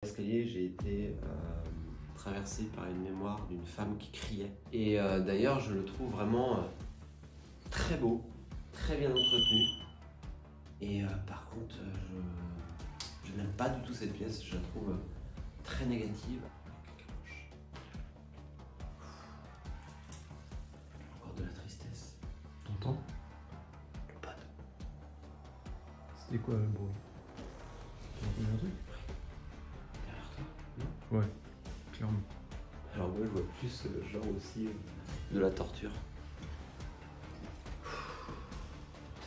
L'escalier, j'ai été traversé par une mémoire d'une femme qui criait. Et d'ailleurs, je le trouve vraiment très beau, très bien entretenu. Et par contre, je n'aime pas du tout cette pièce, je la trouve très négative. Encore de la tristesse. T'entends? Le pod. C'était quoi le bruit? T'as entendu un truc? Derrière toi, non? Ouais, clairement. Alors moi, je vois plus genre aussi de la torture.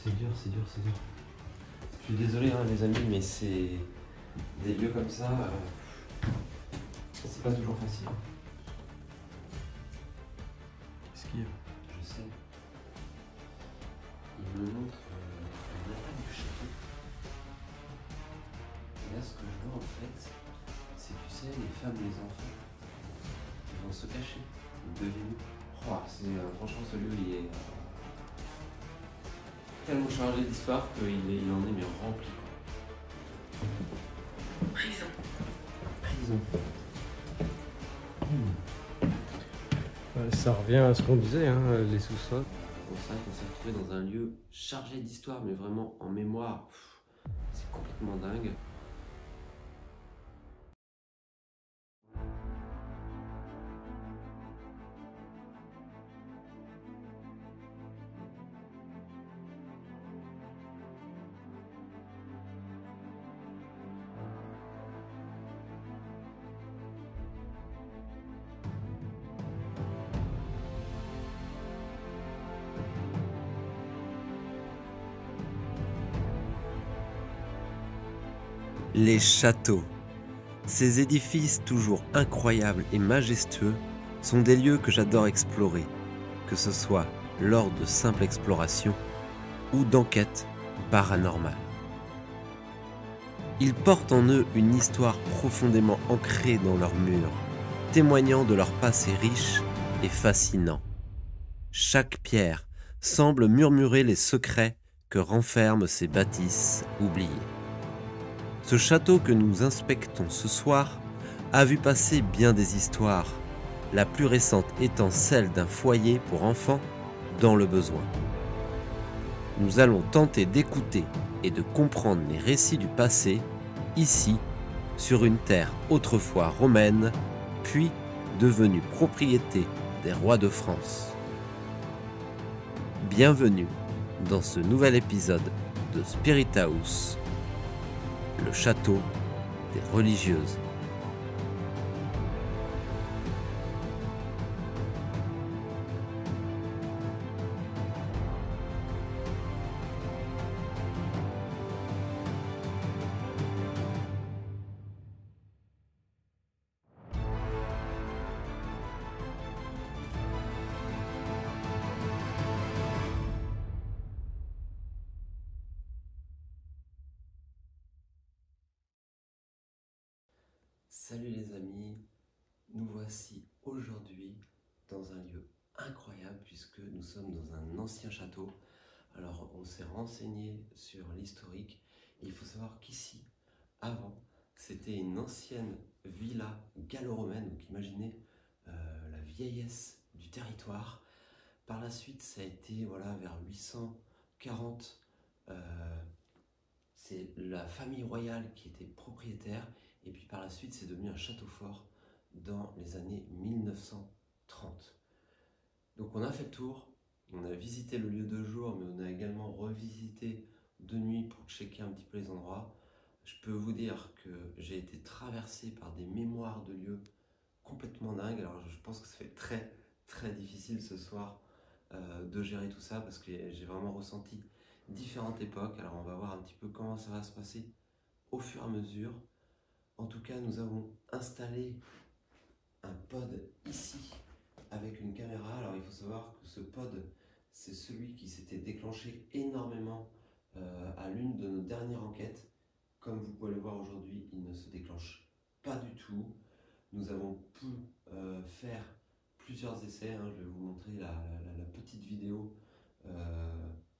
C'est dur, c'est dur, c'est dur. Je suis désolé hein, les amis, mais c'est des lieux comme ça, c'est pas toujours facile. Qu'est-ce qu'il y a? Je sais. Il me montre l'attaque du château. Et là, ce que je vois en fait, c'est, tu sais, les femmes, les enfants, ils vont se cacher. Devinez. Oh, franchement, ce lieu, il est tellement chargé d'histoire qu'il en est mais rempli. Prison. Prison. Ça revient à ce qu'on disait, hein, les sous-sols. C'est pour ça qu'on s'est retrouvé dans un lieu chargé d'histoire, mais vraiment en mémoire. C'est complètement dingue. Les châteaux. Ces édifices toujours incroyables et majestueux sont des lieux que j'adore explorer, que ce soit lors de simples explorations ou d'enquêtes paranormales. Ils portent en eux une histoire profondément ancrée dans leurs murs, témoignant de leur passé riche et fascinant. Chaque pierre semble murmurer les secrets que renferment ces bâtisses oubliées. Ce château que nous inspectons ce soir a vu passer bien des histoires, la plus récente étant celle d'un foyer pour enfants dans le besoin. Nous allons tenter d'écouter et de comprendre les récits du passé, ici, sur une terre autrefois romaine, puis devenue propriété des rois de France. Bienvenue dans ce nouvel épisode de Spirit House, le château des religieuses. Salut les amis, nous voici aujourd'hui dans un lieu incroyable puisque nous sommes dans un ancien château. Alors on s'est renseigné sur l'historique. Il faut savoir qu'ici, avant, c'était une ancienne villa gallo-romaine, donc imaginez la vieillesse du territoire. Par la suite, ça a été vers 840, c'est la famille royale qui était propriétaire. Et puis par la suite, c'est devenu un château fort dans les années 1930. Donc on a fait le tour, on a visité le lieu de jour, mais on a également revisité de nuit pour checker un petit peu les endroits. Je peux vous dire que j'ai été traversé par des mémoires de lieux complètement dingues. Alors je pense que ça fait très difficile ce soir de gérer tout ça parce que j'ai vraiment ressenti différentes époques. Alors on va voir un petit peu comment ça va se passer au fur et à mesure. En tout cas, nous avons installé un pod ici avec une caméra. Alors il faut savoir que ce pod, c'est celui qui s'était déclenché énormément à l'une de nos dernières enquêtes. Comme vous pouvez le voir aujourd'hui, il ne se déclenche pas du tout. Nous avons pu faire plusieurs essais. Je vais vous montrer la petite vidéo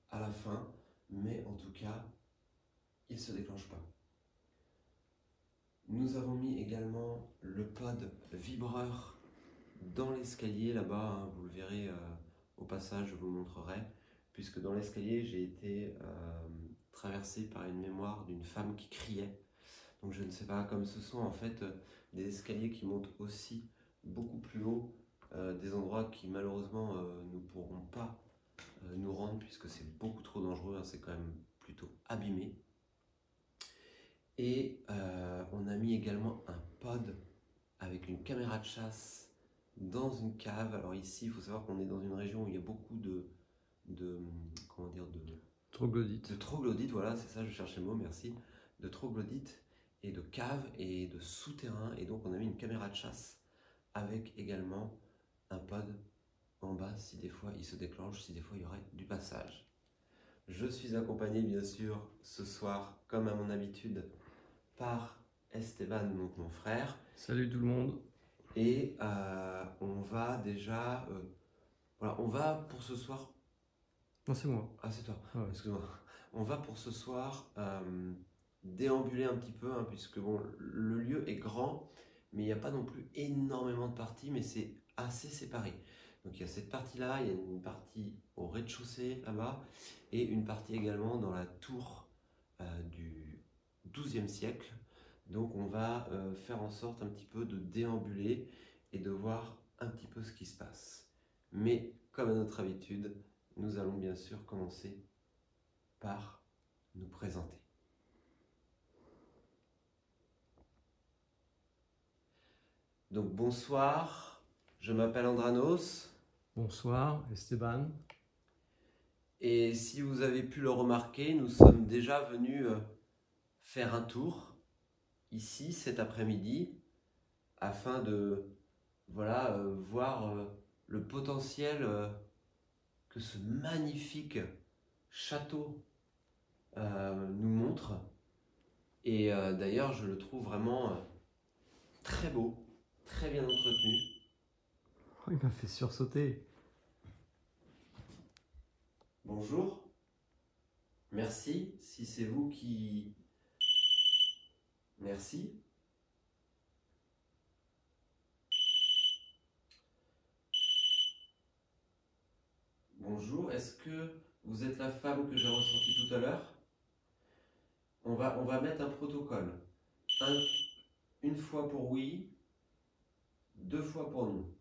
à la fin. Mais en tout cas, il ne se déclenche pas. Nous avons mis également le pod vibreur dans l'escalier là-bas, hein, vous le verrez au passage, je vous le montrerai, puisque dans l'escalier j'ai été traversé par une mémoire d'une femme qui criait. Donc je ne sais pas, comme ce sont en fait des escaliers qui montent aussi beaucoup plus haut, des endroits qui malheureusement ne pourront pas nous rendre, puisque c'est beaucoup trop dangereux, hein, c'est quand même plutôt abîmé. Et on a mis également un pod avec une caméra de chasse dans une cave. Alors ici, il faut savoir qu'on est dans une région où il y a beaucoup comment dire, Troglodyte. de troglodytes, voilà, c'est ça, je cherchais le mot, merci, de troglodytes et de caves et de souterrains. Et donc on a mis une caméra de chasse avec également un pod en bas si des fois il se déclenche, si des fois il y aurait du passage. Je suis accompagné bien sûr ce soir, comme à mon habitude, par Esteban, donc mon frère. Salut tout le monde. Et on va déjà... voilà, on va pour ce soir... Non, c'est moi. Ah, c'est toi, Ouais. excuse-moi. On va pour ce soir déambuler un petit peu, hein, puisque bon, le lieu est grand, mais il n'y a pas non plus énormément de parties, mais c'est assez séparé. Donc il y a cette partie-là, il y a une partie au rez-de-chaussée là-bas, et une partie également dans la tour du XIIe siècle. Donc on va faire en sorte un petit peu de déambuler et de voir un petit peu ce qui se passe. Mais comme à notre habitude, nous allons bien sûr commencer par nous présenter. Donc bonsoir, je m'appelle Andranos. Bonsoir, Esteban. Et si vous avez pu le remarquer, nous sommes déjà venus faire un tour ici cet après-midi afin de voilà, voir le potentiel que ce magnifique château nous montre. Et d'ailleurs, je le trouve vraiment très beau, très bien entretenu. Oh, il m'a fait sursauter. Bonjour, merci, si c'est vous qui... Merci. Bonjour, est-ce que vous êtes la femme que j'ai ressentie tout à l'heure? On va mettre un protocole. Une fois pour oui, 2 fois pour non.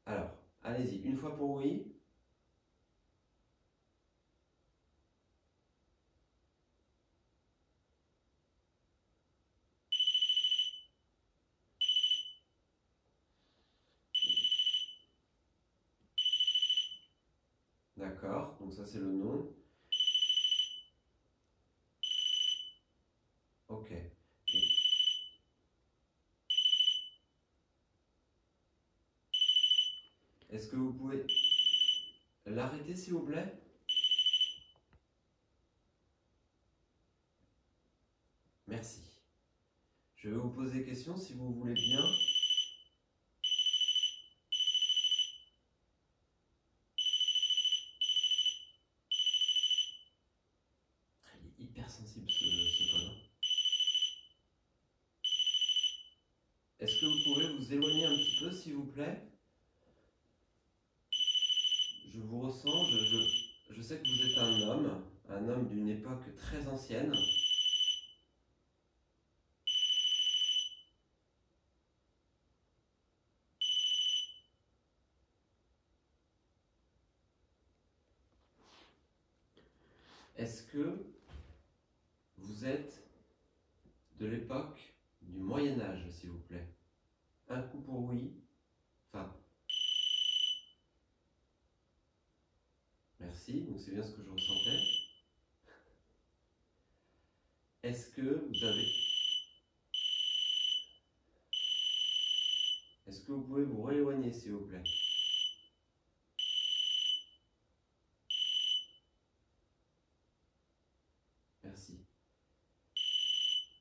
Alors, allez-y, une fois pour oui. D'accord, donc ça c'est le non. Ok. Est-ce que vous pouvez l'arrêter s'il vous plaît? Merci. Je vais vous poser des questions si vous voulez bien. Il est hyper sensible ce pod. Est-ce que vous pouvez vous éloigner un petit peu s'il vous plaît? Je vous ressens, je sais que vous êtes un homme d'une époque très ancienne. Est-ce que vous êtes de l'époque du Moyen Âge, s'il vous plaît? Un coup pour oui. Enfin, merci, donc c'est bien ce que je ressentais. Est-ce que vous avez... Est-ce que vous pouvez vous rééloigner, s'il vous plaît? Merci.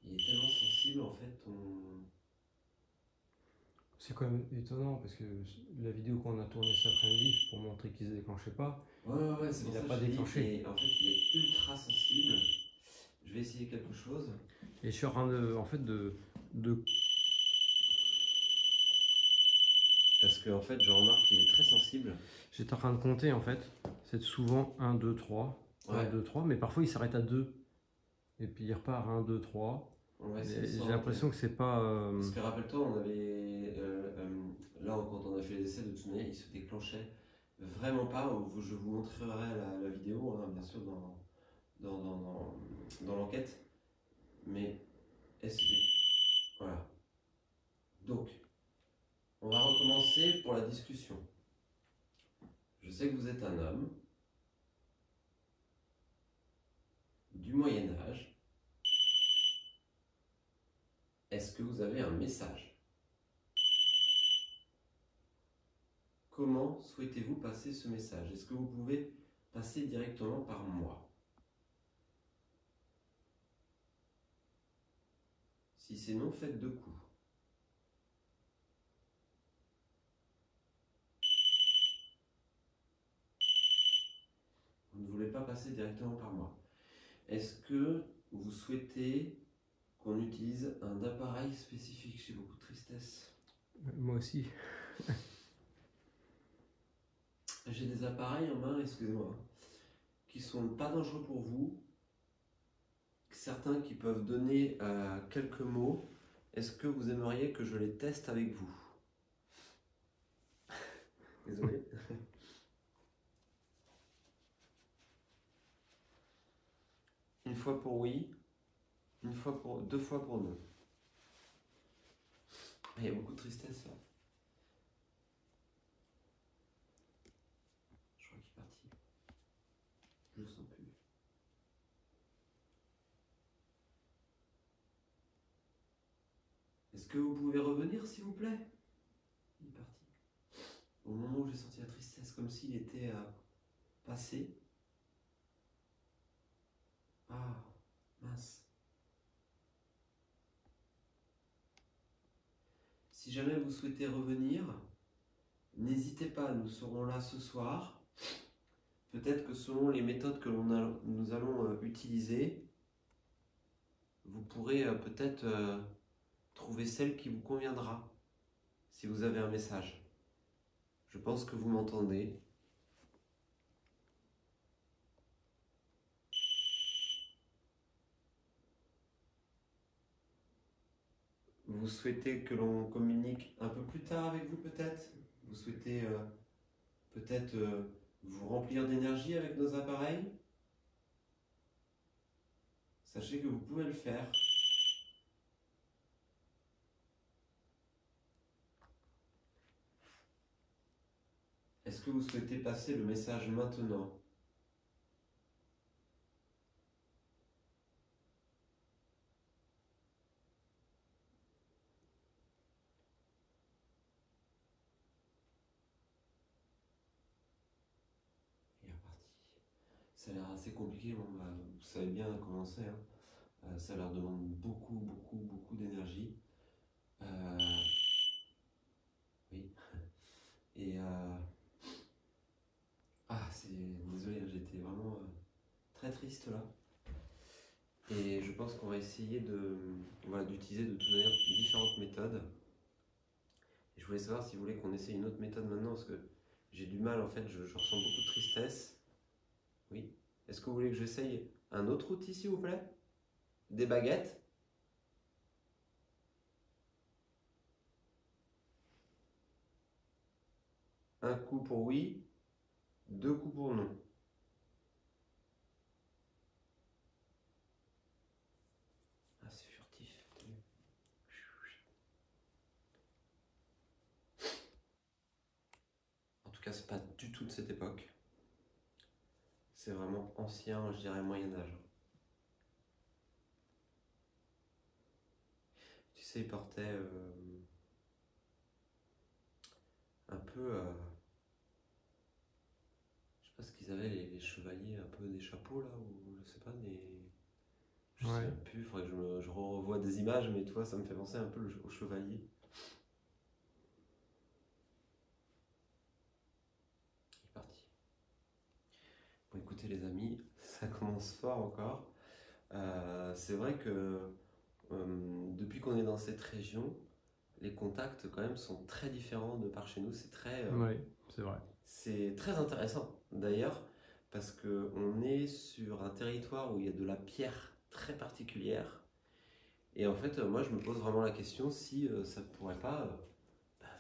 Il est tellement sensible, en fait, C'est quand même étonnant parce que la vidéo qu'on a tournée cet après-midi pour montrer qu'il ne se déclenchait pas, Ouais, c'est il pour n'a ça pas que je dis, déclenché. et en fait, il est ultra sensible. Je vais essayer quelque chose. Et je suis en train de, en fait, de... Parce que en fait, je remarque qu'il est très sensible. J'étais en train de compter, en fait. C'est souvent 1, 2, 3. 1, Ouais. 2, 3. Mais parfois, il s'arrête à 2. Et puis, il repart à 1, 2, 3. Ouais, J'ai l'impression que c'est pas... Parce que rappelle-toi, on avait. Là, quand on a fait les essais, de toute manière, il se déclenchait vraiment pas. Je vous montrerai la vidéo, hein, bien sûr, dans l'enquête. Mais est-ce que. Voilà. Donc, on va recommencer pour la discussion. Je sais que vous êtes un homme du Moyen Âge. Est-ce que vous avez un message? Comment souhaitez-vous passer ce message? Est-ce que vous pouvez passer directement par moi? Si c'est non, faites 2 coups. Vous ne voulez pas passer directement par moi. Est-ce que vous souhaitez qu'on utilise un appareil spécifique? J'ai beaucoup de tristesse. Moi aussi. J'ai des appareils en main, excusez-moi, qui sont pas dangereux pour vous. Certains qui peuvent donner quelques mots. Est-ce que vous aimeriez que je les teste avec vous? Désolé. Une fois pour oui, deux fois pour non. Il y a beaucoup de tristesse là. Je crois qu'il est parti. Je le sens plus. Est-ce que vous pouvez revenir s'il vous plaît? Il est parti. Au moment où j'ai senti la tristesse, comme s'il était passé. Ah, mince. Si jamais vous souhaitez revenir, n'hésitez pas, nous serons là ce soir. Peut-être que selon les méthodes que nous allons utiliser, vous pourrez peut-être trouver celle qui vous conviendra, si vous avez un message. Je pense que vous m'entendez. Vous souhaitez que l'on communique un peu plus tard avec vous peut-être? Vous souhaitez peut-être vous remplir d'énergie avec nos appareils? Sachez que vous pouvez le faire. Est-ce que vous souhaitez passer le message maintenant? Il est reparti. Ça a l'air assez compliqué, bon, bah, vous savez bien comment c'est. Hein. Ça leur demande beaucoup d'énergie. Oui. Et désolé, j'étais vraiment très triste là. Et je pense qu'on va essayer d'utiliser de toute manière différentes méthodes. Et je voulais savoir si vous voulez qu'on essaye une autre méthode maintenant, parce que j'ai du mal en fait, je ressens beaucoup de tristesse. Oui. Est-ce que vous voulez que j'essaye un autre outil s'il vous plaît? Des baguettes? Un coup pour oui, 2 coups pour non. Ah, c'est furtif. En tout cas, c'est pas du tout de cette époque. C'est vraiment ancien, je dirais Moyen-Âge. Tu sais, il portait un peu. Je sais pas ce qu'ils avaient, les chevaliers, un peu des chapeaux là, ou je sais pas, je sais même plus, il faudrait que je revoie des images, mais tu vois, ça me fait penser un peu au chevalier. Il est parti. Bon, écoutez les amis, ça commence fort encore. C'est vrai que depuis qu'on est dans cette région, les contacts quand même sont très différents de par chez nous. Oui, c'est vrai. C'est très intéressant d'ailleurs parce qu'on est sur un territoire où il y a de la pierre très particulière. Et en fait, moi je me pose vraiment la question si ça ne pourrait pas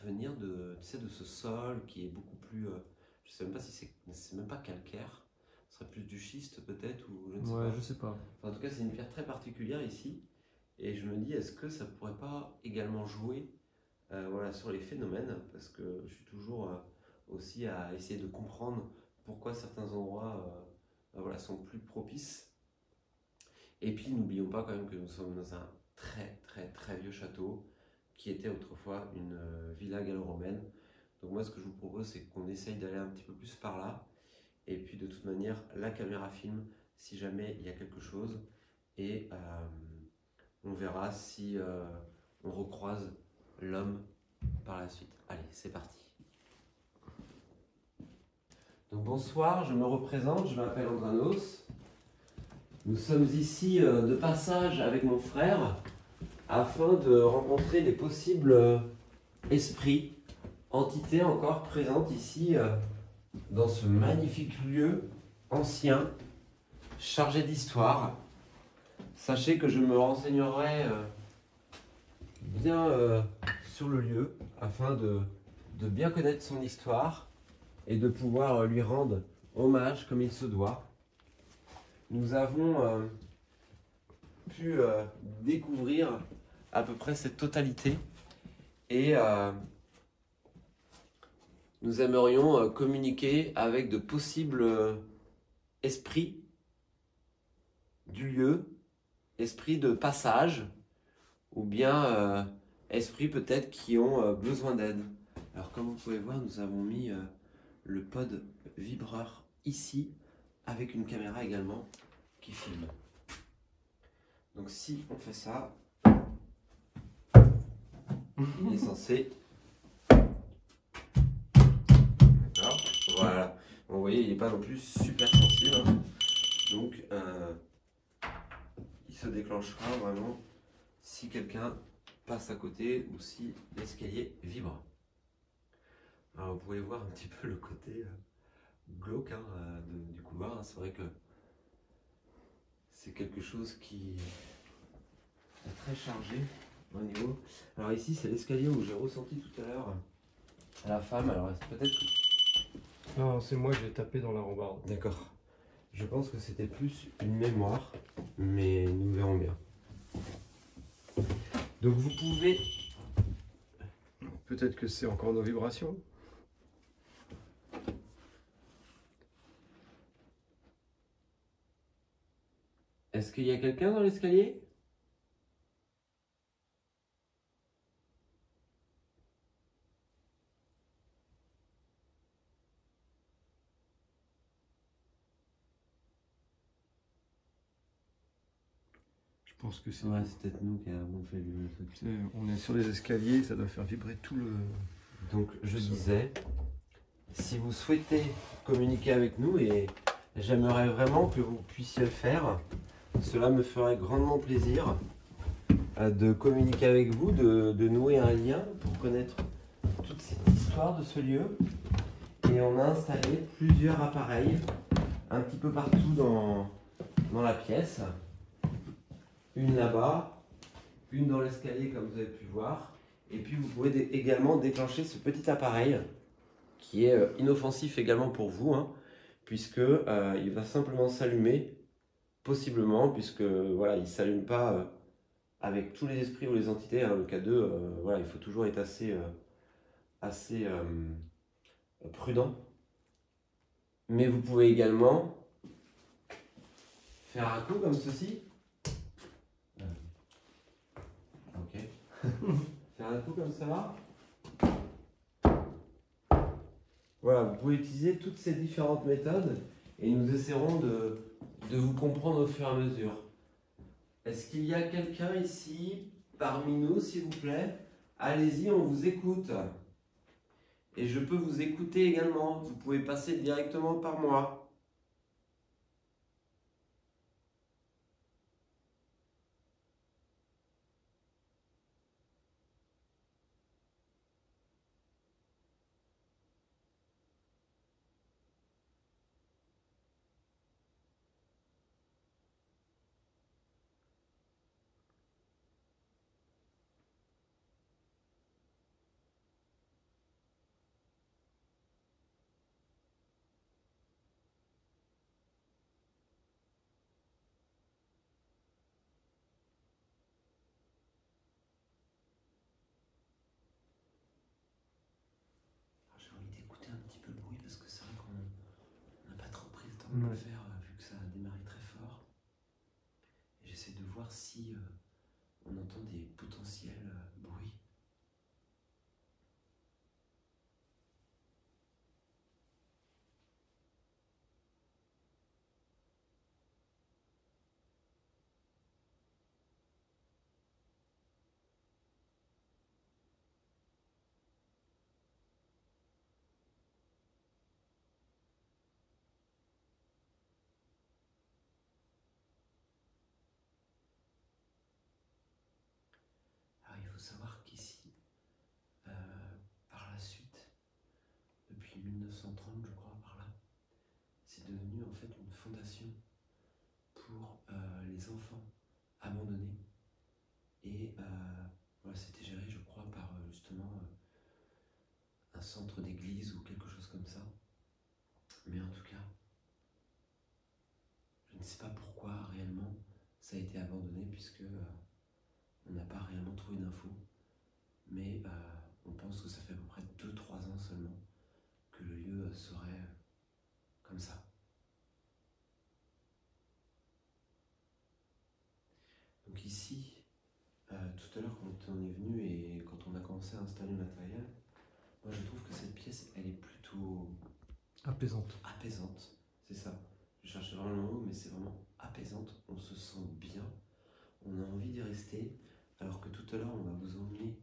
venir tu sais, de ce sol qui est beaucoup plus. Je ne sais même pas si c'est même pas calcaire. Ce serait plus du schiste peut-être ou je ne sais Ouais, pas. je sais pas. Enfin, en tout cas, c'est une pierre très particulière ici. Et je me dis, est-ce que ça pourrait pas également jouer voilà, sur les phénomènes? Parce que je suis toujours aussi à essayer de comprendre pourquoi certains endroits voilà, sont plus propices. Et puis, n'oublions pas quand même que nous sommes dans un très très très vieux château qui était autrefois une villa gallo-romaine. Donc moi, ce que je vous propose, c'est qu'on essaye d'aller un petit peu plus par là. Et puis, de toute manière, la caméra filme si jamais il y a quelque chose. Et on verra si on recroise l'homme par la suite. Allez, c'est parti. Donc bonsoir, je me représente, je m'appelle Andranos. Nous sommes ici de passage avec mon frère afin de rencontrer les possibles esprits, entités encore présentes ici dans ce magnifique lieu ancien, chargé d'histoire. Sachez que je me renseignerai bien sur le lieu afin de bien connaître son histoire et de pouvoir lui rendre hommage comme il se doit. Nous avons pu découvrir à peu près cette totalité et nous aimerions communiquer avec de possibles esprits du lieu, esprits de passage ou bien esprits peut-être qui ont besoin d'aide. Alors comme vous pouvez voir, nous avons mis le pod vibreur ici avec une caméra également qui filme. Donc si on fait ça, il est censé... D'accord. Voilà. Bon, vous voyez, il n'est pas non plus super sensible. Hein. Donc il se déclenchera vraiment si quelqu'un passe à côté ou si l'escalier vibre. Alors vous pouvez voir un petit peu le côté glauque hein, du couloir. Hein. C'est vrai que c'est quelque chose qui est très chargé au niveau. Alors ici c'est l'escalier où j'ai ressenti tout à l'heure la femme. Alors peut-être que... Non, c'est moi, j'ai tapé dans la rambarde. D'accord. Je pense que c'était plus une mémoire, mais nous verrons bien. Donc vous pouvez... Peut-être que c'est encore nos vibrations. Est-ce qu'il y a quelqu'un dans l'escalier ? Je pense que c'est... Ouais, c'est peut-être nous qui avons fait le truc. On est sur les escaliers, ça doit faire vibrer tout le... Donc je disais, si vous souhaitez communiquer avec nous, et j'aimerais vraiment que vous puissiez le faire, cela me ferait grandement plaisir de communiquer avec vous, de nouer un lien pour connaître toute cette histoire de ce lieu. Et on a installé plusieurs appareils un petit peu partout dans la pièce. Une là-bas, une dans l'escalier comme vous avez pu voir. Et puis vous pouvez également déclencher ce petit appareil qui est inoffensif également pour vous, hein, puisque il va simplement s'allumer, possiblement, puisque voilà, il ne s'allume pas avec tous les esprits ou les entités. Hein, le cas 2, voilà, il faut toujours être assez prudent. Mais vous pouvez également faire un coup comme ceci. Ok. Faire un coup comme ça. Voilà, vous pouvez utiliser toutes ces différentes méthodes et nous essaierons de vous comprendre au fur et à mesure. Est-ce qu'il y a quelqu'un ici parmi nous, s'il vous plaît? Allez-y, on vous écoute. Et je peux vous écouter également. Vous pouvez passer directement par moi. qu'on peut Ouais. faire, vu que ça a démarré très fort. Et j'essaie de voir si on entend des potentiels bruits. Alors il faut savoir qu'ici, par la suite, depuis 1930 je crois, par là, c'est devenu en fait une fondation pour les enfants abandonnés. Et voilà, c'était géré, je crois, par justement un centre d'église ou quelque chose comme ça. Mais en tout cas, je ne sais pas pourquoi réellement ça a été abandonné, puisque on n'a pas réellement trouvé d'infos. Mais on pense que ça fait à peu près 2-3 ans seulement que le lieu serait comme ça. Donc ici, tout à l'heure quand on est venu et quand on a commencé à installer le matériel, moi je trouve que cette pièce, elle est plutôt Apaisante. apaisante. C'est ça. Je cherchais vraiment le mot, mais c'est vraiment apaisante. On se sent bien. On a envie d'y rester. Alors que tout à l'heure, on va vous emmener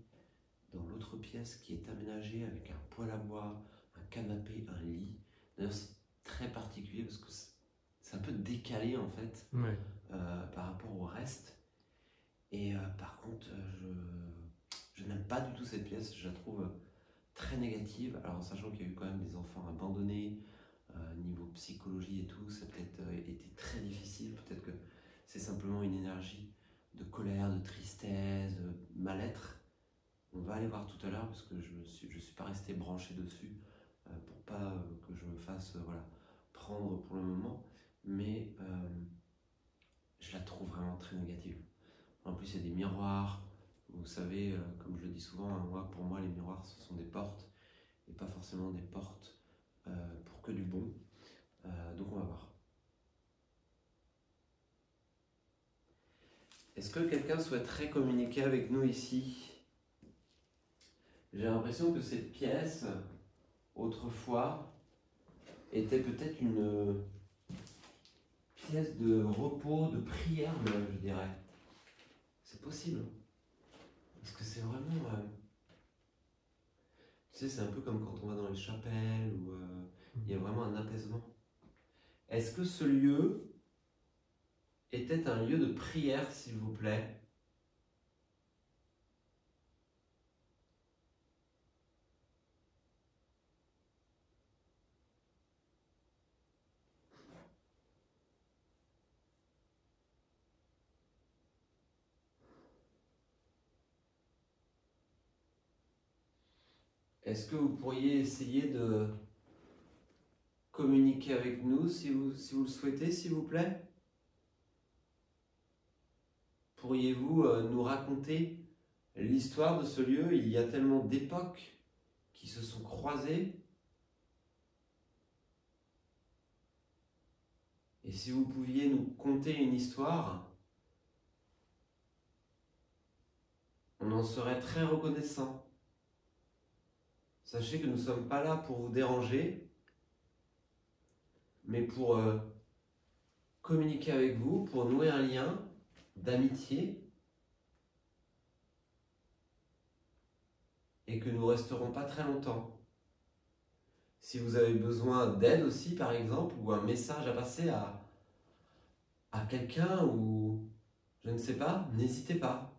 dans l'autre pièce qui est aménagée avec un poêle à bois, un canapé, un lit. D'ailleurs, c'est très particulier parce que c'est un peu décalé en fait Ouais. par rapport au reste. Et par contre, je n'aime pas du tout cette pièce. Je la trouve très négative. Alors, en sachant qu'il y a eu quand même des enfants abandonnés, niveau psychologie et tout, ça a peut-être été très difficile. Peut-être que c'est simplement une énergie de colère, de tristesse, de mal-être. On va aller voir tout à l'heure parce que je suis pas resté branché dessus pour pas que je me fasse voilà, prendre pour le moment. Mais je la trouve vraiment très négative. En plus, il y a des miroirs. Vous savez, comme je le dis souvent, hein, moi, pour moi, les miroirs, ce sont des portes et pas forcément des portes pour que du bon. Donc, on va voir. Est-ce que quelqu'un souhaiterait communiquer avec nous ici? J'ai l'impression que cette pièce, autrefois, était peut-être une pièce de repos, de prière même, je dirais. C'est possible. Parce que c'est vraiment... tu sais, c'est un peu comme quand on va dans les chapelles, où il y a vraiment un apaisement. Est-ce que ce lieu était un lieu de prière, s'il vous plaît? Est-ce que vous pourriez essayer de communiquer avec nous si vous le souhaitez, s'il vous plaît? Pourriez-vous nous raconter l'histoire de ce lieu? Il y a tellement d'époques qui se sont croisées. Et si vous pouviez nous conter une histoire, on en serait très reconnaissant. Sachez que nous ne sommes pas là pour vous déranger, mais pour communiquer avec vous, pour nouer un lien d'amitié, et que nous ne resterons pas très longtemps. Si vous avez besoin d'aide aussi, par exemple, ou un message à passer à quelqu'un, ou je ne sais pas, n'hésitez pas.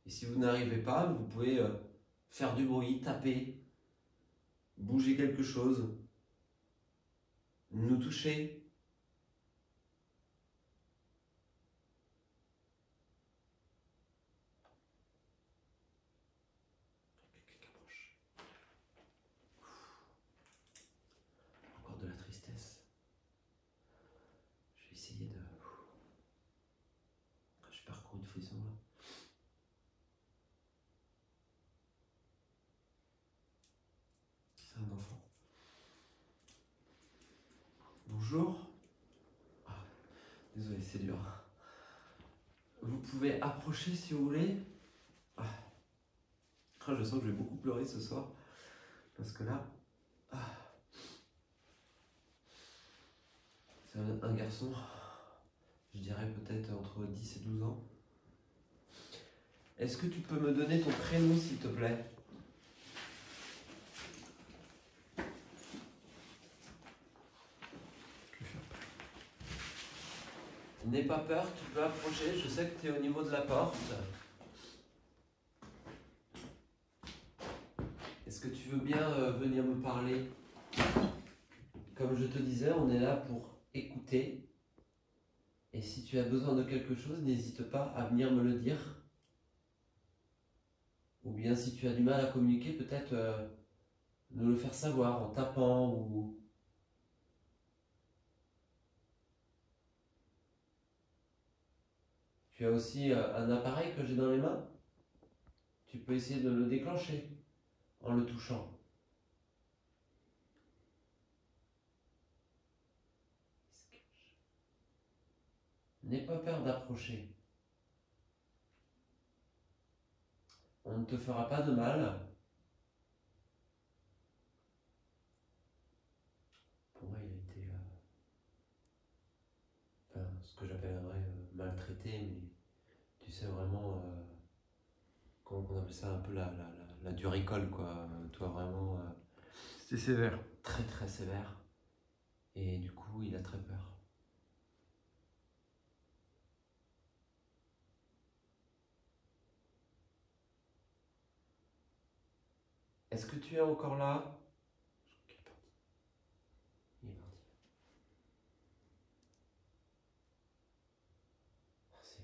Et si vous n'arrivez pas, vous pouvez faire du bruit, taper, bouger quelque chose, nous toucher. Quelqu'un approche. Encore de la tristesse. Je vais essayer de... Je parcours une frisson là. C'est un enfant. Bonjour. Ah, désolé, c'est dur. Vous pouvez approcher si vous voulez. Ah. Ah, je sens que je vais beaucoup pleurer ce soir. Parce que là... Ah. C'est un garçon, je dirais peut-être entre 10 et 12 ans. Est-ce que tu peux me donner ton prénom s'il te plaît? N'aie pas peur, tu peux approcher, je sais que tu es au niveau de la porte. Est-ce que tu veux bien venir me parler? Comme je te disais, on est là pour écouter. Et si tu as besoin de quelque chose, n'hésite pas à venir me le dire. Ou bien si tu as du mal à communiquer, peut-être nous le faire savoir en tapant ou... Tu as aussi un appareil que j'ai dans les mains. Tu peux essayer de le déclencher en le touchant. N'aie pas peur d'approcher. On ne te fera pas de mal. Pour moi, il a été ce que j'appellerais maltraité, mais tu sais vraiment, comment on appelle ça, un peu la dure école, quoi. Toi, vraiment... C'était sévère. Très très sévère. Et du coup, il a très peur. Est-ce que tu es encore là? Il est parti. Il est parti.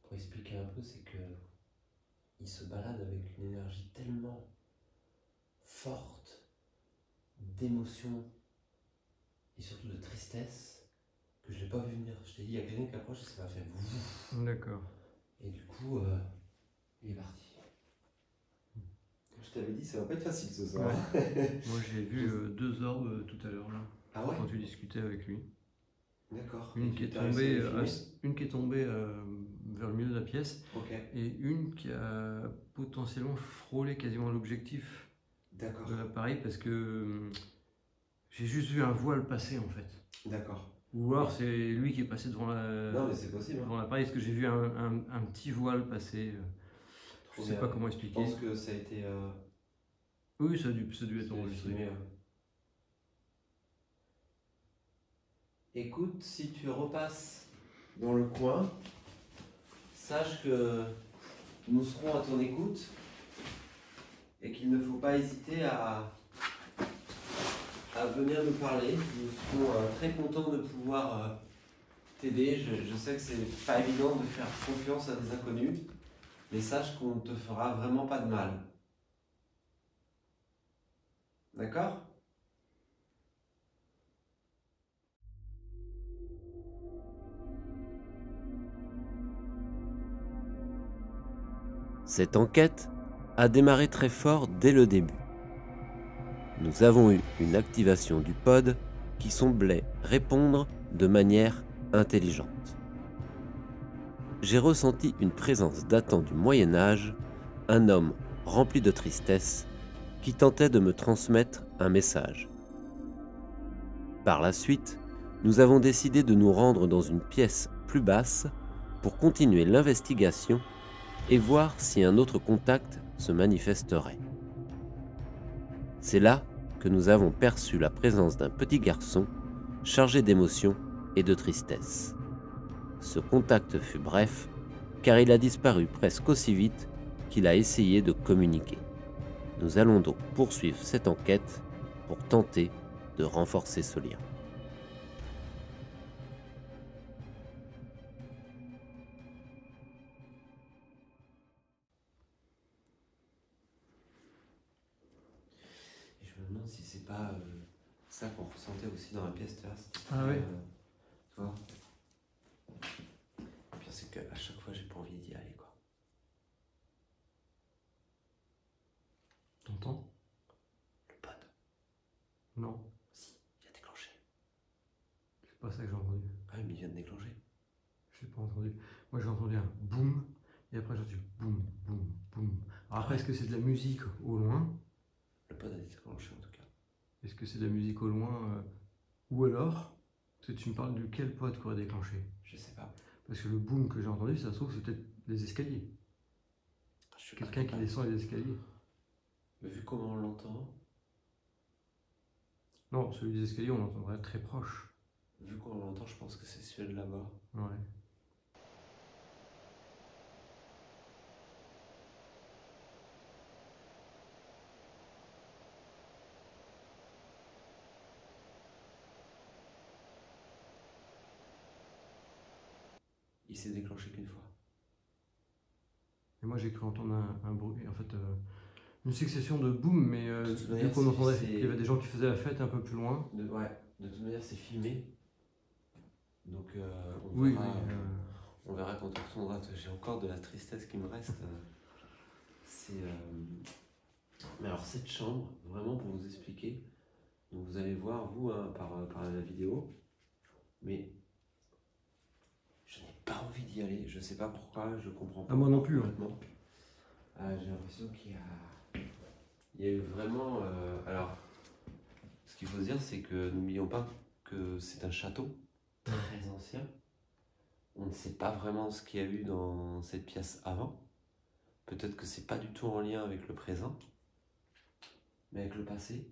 Pour expliquer un peu, c'est que il se balade avec une énergie tellement forte d'émotion et surtout de tristesse que je ne l'ai pas vu venir. Je t'ai dit, il y a quelqu'un qui approche et ça m'a fait vouf. D'accord. Et du coup, il est parti. Je t'avais dit, ça va pas être facile ce soir. Ouais. Moi j'ai vu 2 orbes tout à l'heure là. Ah ouais? Quand tu discutais avec lui. D'accord. Une qui est tombée vers le milieu de la pièce. Ok. Et une qui a potentiellement frôlé quasiment l'objectif D'accord. de l'appareil parce que j'ai juste vu un voile passer en fait. D'accord. Ou alors c'est lui qui est passé devant Non mais c'est possible. devant l'appareil parce que j'ai vu un petit voile passer. Je sais pas comment expliquer. Je pense que ça a été... Oui, ça a dû être enregistré. Filmé, Écoute, si tu repasses dans le coin, sache que nous serons à ton écoute et qu'il ne faut pas hésiter à venir nous parler. Nous serons très contents de pouvoir t'aider. Je sais que c'est pas évident de faire confiance à des inconnus, mais sache qu'on ne te fera vraiment pas de mal. D'accord ? Cette enquête a démarré très fort dès le début. Nous avons eu une activation du pod qui semblait répondre de manière intelligente. J'ai ressenti une présence datant du Moyen-Âge, un homme rempli de tristesse qui tentait de me transmettre un message. Par la suite, nous avons décidé de nous rendre dans une pièce plus basse pour continuer l'investigation et voir si un autre contact se manifesterait. C'est là que nous avons perçu la présence d'un petit garçon chargé d'émotions et de tristesse. Ce contact fut bref, car il a disparu presque aussi vite qu'il a essayé de communiquer. Nous allons donc poursuivre cette enquête pour tenter de renforcer ce lien. Et je me demande si c'est pas ça qu'on ressentait aussi dans la pièce là. Ah oui. Tu vois. Le pire c'est qu'à chaque fois j'ai pas envie d'y aller quoi. entendu. Moi j'ai entendu un boum, et après j'ai entendu boum, boum, boum. Alors après, est-ce que c'est de la musique au loin? Le pod a été déclenché en tout cas. Est-ce que c'est de la musique au loin ou alors, parce que tu me parles de quel pod qui aurait déclenché? Je sais pas. Parce que le boom que j'ai entendu, ça se trouve, c'est peut-être les escaliers. Je suis Quelqu'un qui descend les escaliers. Mais vu comment on l'entend, Non, celui des escaliers, on l'entendrait très proche. vu qu'on l'entend, je pense que c'est celui de là-bas. Ouais. Il s'est déclenché qu'une fois. Et moi j'ai cru entendre un bruit, en fait, une succession de boum, mais De toute vu manière, qu'on entendait c'est- qu'il y avait des gens qui faisaient la fête un peu plus loin. Ouais, de toute manière, c'est filmé. Donc, Oui, verra, oui. on verra quand on retournera. J'ai encore de la tristesse qui me reste. C'est. Mais alors, cette chambre, vraiment pour vous expliquer, donc vous allez voir, vous, hein, par la vidéo, mais je n'ai pas envie d'y aller. Je sais pas pourquoi, je comprends pas. Ah, moi non plus, complètement. J'ai l'impression il y a eu vraiment. Alors, ce qu'il faut se dire, c'est que n'oublions pas que c'est un château très ancien. On ne sait pas vraiment ce qu'il y a eu dans cette pièce avant. Peut-être que c'est pas du tout en lien avec le présent, mais avec le passé.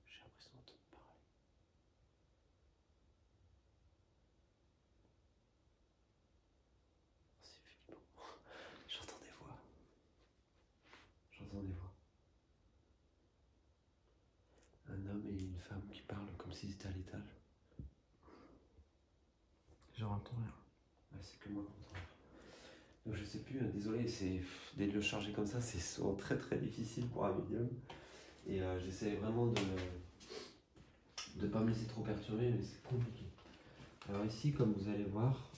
J'ai l'impression d'entendre parler. C'est flippant. J'entends des voix. J'entends des voix. Un homme et une femme qui parlent comme s'ils étaient à l'étage. J'entends rien. Ouais, c'est que moi qui entends. Donc je sais plus, désolé, d'être le charger comme ça, c'est souvent très très difficile pour un médium. Et j'essaie vraiment de ne pas me laisser trop perturber, mais c'est compliqué. Alors ici, comme vous allez voir,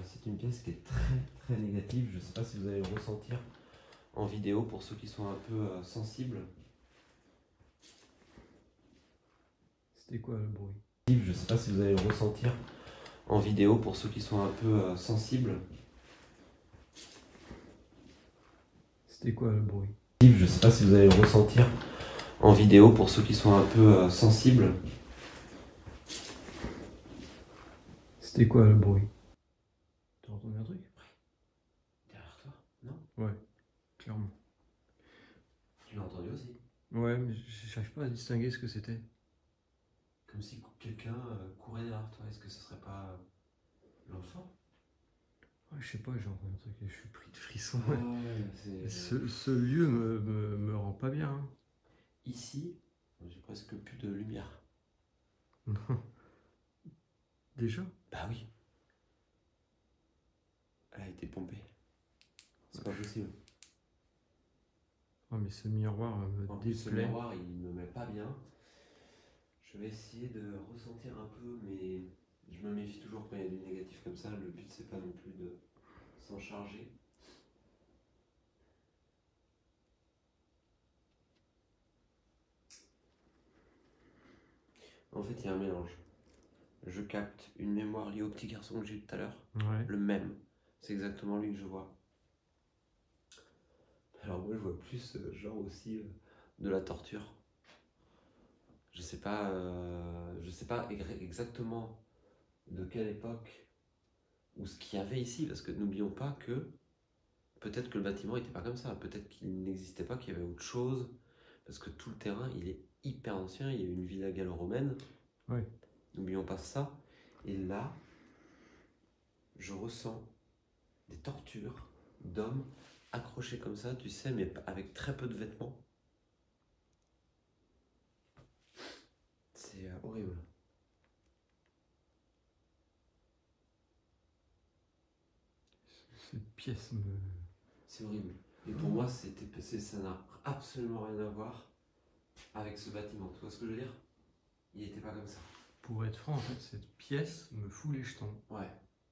c'est une pièce qui est très très négative. Je ne sais pas si vous allez le ressentir en vidéo pour ceux qui sont un peu sensibles. C'était quoi le bruit? Je ne sais pas si vous allez le ressentir en vidéo pour ceux qui sont un peu sensibles. C'était quoi le bruit? Je ne sais pas si vous allez le ressentir en vidéo pour ceux qui sont un peu sensibles. C'était quoi le bruit? T'as entendu un truc? Derrière toi, non? Ouais, clairement. Tu l'as entendu aussi? Ouais, mais j'arrive pas à distinguer ce que c'était. Comme si quelqu'un courait derrière toi. Est-ce que ce serait pas l'enfant? Ouais, je sais pas, j'ai entendu un truc et je suis pris de frissons. Ouais, Ce lieu me rend pas bien. Hein. Ici, j'ai presque plus de lumière. Non. Déjà? Bah oui. Elle a été pompée. C'est pas possible. Oh, mais ce miroir me En plus, ce déplaît. miroir, il me met pas bien. Je vais essayer de ressentir un peu, mais je me méfie toujours quand il y a du négatif comme ça. Le but, c'est pas non plus de s'en charger. En fait, il y a un mélange. Je capte une mémoire liée au petit garçon que j'ai eu tout à l'heure. Ouais. Le même. C'est exactement lui que je vois. Alors moi, je vois plus genre aussi de la torture. Je sais pas exactement de quelle époque ou ce qu'il y avait ici, parce que n'oublions pas que peut-être que le bâtiment n'était pas comme ça, peut-être qu'il n'existait pas, qu'il y avait autre chose, parce que tout le terrain, il est hyper ancien, il y a une villa gallo-romaine. Oui. N'oublions pas ça. Et là, je ressens des tortures d'hommes accrochés comme ça, tu sais, mais avec très peu de vêtements. C'est horrible. Cette pièce me... C'est horrible. Et pour moi, ça n'a absolument rien à voir avec ce bâtiment. Tu vois ce que je veux dire? Il n'était pas comme ça. Pour être franc, en fait, cette pièce me fout les jetons. Ouais.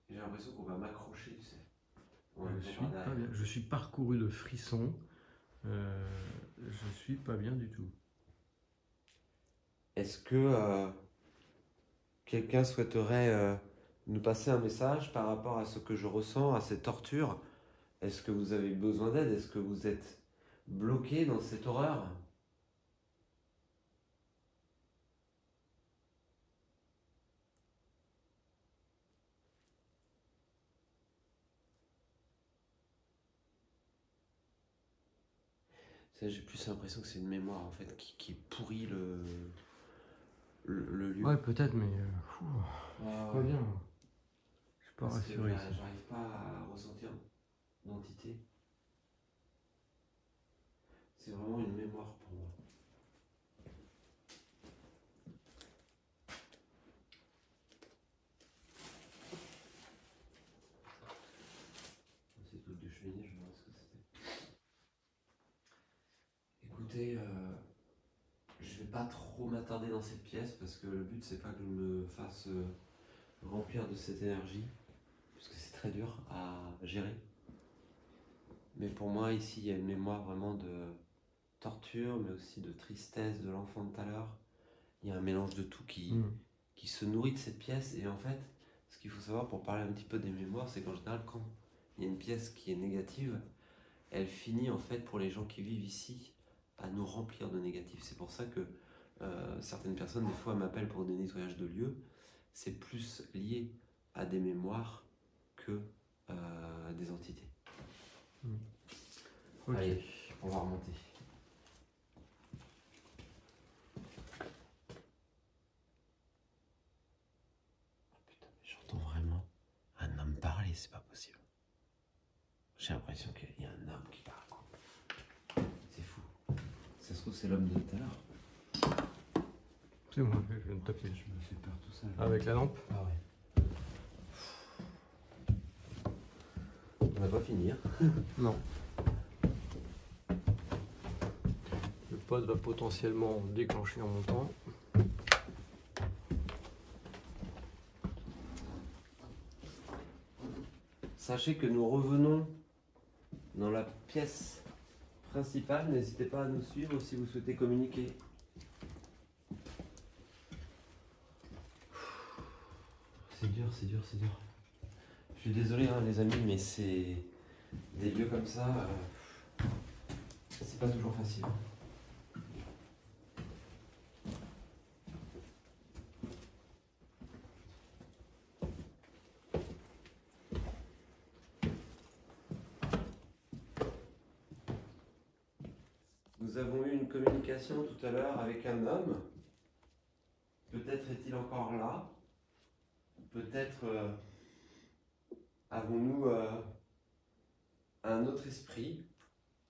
J'ai l'impression qu'on va m'accrocher, tu sais. Ouais, Je suis pas bien. Je suis parcouru de frissons. Je suis pas bien du tout. Est-ce que quelqu'un souhaiterait nous passer un message par rapport à ce que je ressens, à ces tortures? Est-ce que vous avez besoin d'aide? Est-ce que vous êtes bloqué dans cette horreur? J'ai plus l'impression que c'est une mémoire en fait qui pourrit le lieu. Ouais, peut-être, mais je suis pas bien. Je suis pas Parce que rassuré ici. j'arrive pas à ressentir d'entité. C'est vraiment une mémoire pour moi. Ces trucs de cheminée, je me demande ce que c'était. Écoutez, je vais pas trop m'attarder dans cette pièce parce que le but c'est pas que je me fasse remplir de cette énergie, puisque c'est très dur à gérer. Mais pour moi ici il y a une mémoire vraiment de torture, mais aussi de tristesse de l'enfant de tout à l'heure. Il y a un mélange de tout qui se nourrit de cette pièce. Et en fait, ce qu'il faut savoir pour parler un petit peu des mémoires, c'est qu'en général, quand il y a une pièce qui est négative, elle finit en fait pour les gens qui vivent ici à nous remplir de négatif. C'est pour ça que certaines personnes des fois m'appellent pour des nettoyages de lieux. C'est plus lié à des mémoires que des entités. Ok. Allez, on va remonter. Putain, mais j'entends vraiment un homme parler, c'est pas possible. J'ai l'impression qu'il y a un homme qui parle. C'est fou. Ça se trouve, c'est l'homme de tout à l'heure. C'est moi, je viens de taper. Je me fais peur tout seul. Avec la lampe? Ah ouais. On va pas finir. Non. Le pod va potentiellement déclencher en montant. Sachez que nous revenons dans la pièce principale. N'hésitez pas à nous suivre si vous souhaitez communiquer. C'est dur, c'est dur, c'est dur. Je suis désolé hein, les amis, mais c'est des lieux comme ça, c'est pas toujours facile. Nous avons eu une communication tout à l'heure avec un homme. Peut-être est-il encore là. Peut-être avons-nous un autre esprit,